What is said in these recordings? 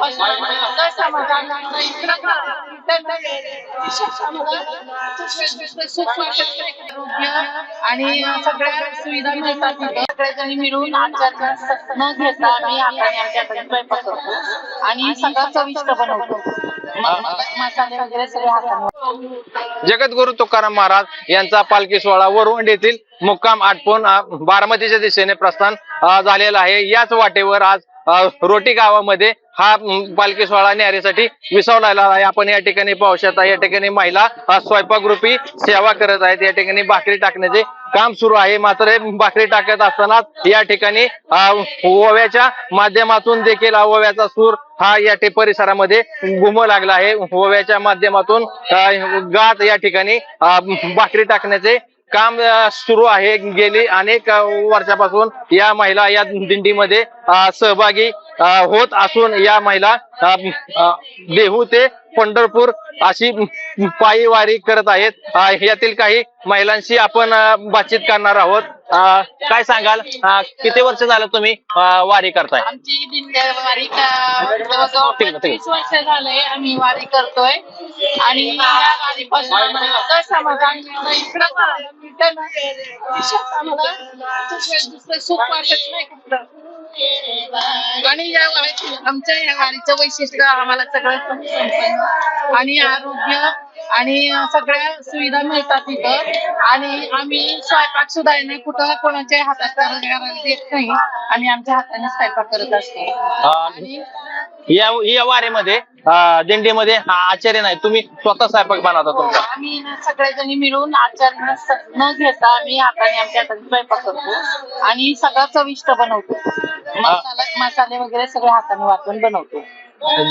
वारीपासून समाधान आणि सगळ्या सुविधा मिळतात तिथे. सगळेजणी मिळून आचार न घेता आम्ही हाताने आमच्या हाताने स्वयंपाक करतो आणि सगळं चविष्ट बनवतो. मसाले वगैरे सगळे हाताने. जगद्गुरु तुकाराम महाराज यांचा पालखी सोहळा वरुंड येथील मुक्काम आटपून बारामतीच्या दिशेने प्रस्थान झालेला आहे. याच वाटेवर आज रोटी गावामध्ये हा पालखी सोहळा न्यारीसाठी विसावलेला आहे. आपण या ठिकाणी पाहू शकता, या ठिकाणी महिला स्वयंपाकरूपी सेवा करत आहेत. या ठिकाणी भाकरी टाकण्याचे काम सुरू आहे. मात्र भाकरी टाकत असतानाच या ठिकाणी ओव्याच्या माध्यमातून देखील ओव्याचा सूर हा या परिसरामध्ये घुमू लागला आहे. ओव्याच्या माध्यमातून गात या ठिकाणी भाकरी टाकण्याचे काम सुरू आहे. गेली अनेक वर्षापासून या महिला या दिंडीमध्ये सहभागी होत असून या महिला देहू ते पंढरपूर अशी पायी वारी करत आहेत. यातील काही महिलांशी आपण बातचीत करणार आहोत. काय सांगाल, किती वर्ष झालं तुम्ही वारी करताय? आमची दिंडी वारी 30 वर्ष झालंय आम्ही वारी करतोय आणि या वारीपासून समाधान दुसरं सुख वाटत नाही कुठलं. आणि आमच्या या वारीचं वैशिष्ट्य आम्हाला सगळं आणि आरोग्य आणि सगळ्या सुविधा मिळतात तिथं. आणि आम्ही स्वयंपाक सुद्धा नाही कुठं कोणाच्या हातात करायला देत नाही. आम्ही आमच्या हाताने स्वयंपाक करत असतो. आणि या वारीमध्ये दिंडीमध्ये आचार्य नाही, तुम्ही स्वतः स्वयंपाक बनवता तुमचा? आम्ही सगळेजणी मिळून आचार न घेता आम्ही हाताने आमच्या हाताने स्वयंपाक करतो आणि सगळं चविष्ट बनवतो. मसाले वगैरे सगळे हाताने वाटून बनवतो.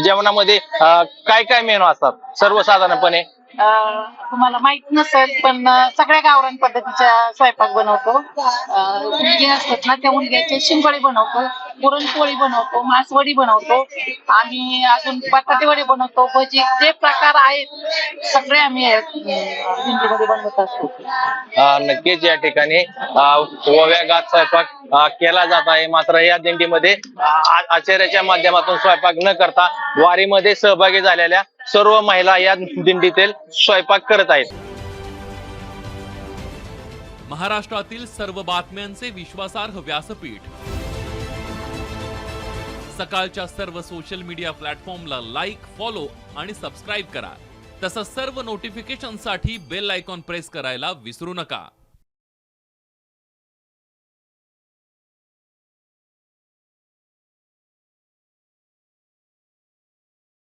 जेवणामध्ये काय काय मेनू असतात सर्वसाधारणपणे? तुम्हाला माहित नसेल पण सगळ्या गावरान पद्धतीच्या स्वयंपाक बनवतो. मुलगे असतात ना त्या मुलग्याचे शिंगोळे बनवतो, पुरणपोळी बनवतो, मासवडी बनवतो, आम्ही अजून बटाटे वडे बनवतो, भजी, जे प्रकार आहेत सगळे आम्ही दिंडीमध्ये बनवत असतो. नक्कीच या ठिकाणी ओव्या गात स्वयंपाक केला जात आहे. मात्र या दिंडीमध्ये आचार्याच्या माध्यमातून स्वयंपाक न करता वारीमध्ये सहभागी झालेल्या सर्व महिला या दिंडीतील स्वयंपाक करत आहेत. महाराष्ट्रातील सर्व बातम्यांचे विश्वासार्ह व्यासपीठ, सकाळच्या सर्व सोशल मीडिया प्लॅटफॉर्मला लाईक, फॉलो आणि सबस्क्राईब करा. तसंच सर्व नोटिफिकेशनसाठी बेल आयकॉन प्रेस करायला विसरू नका.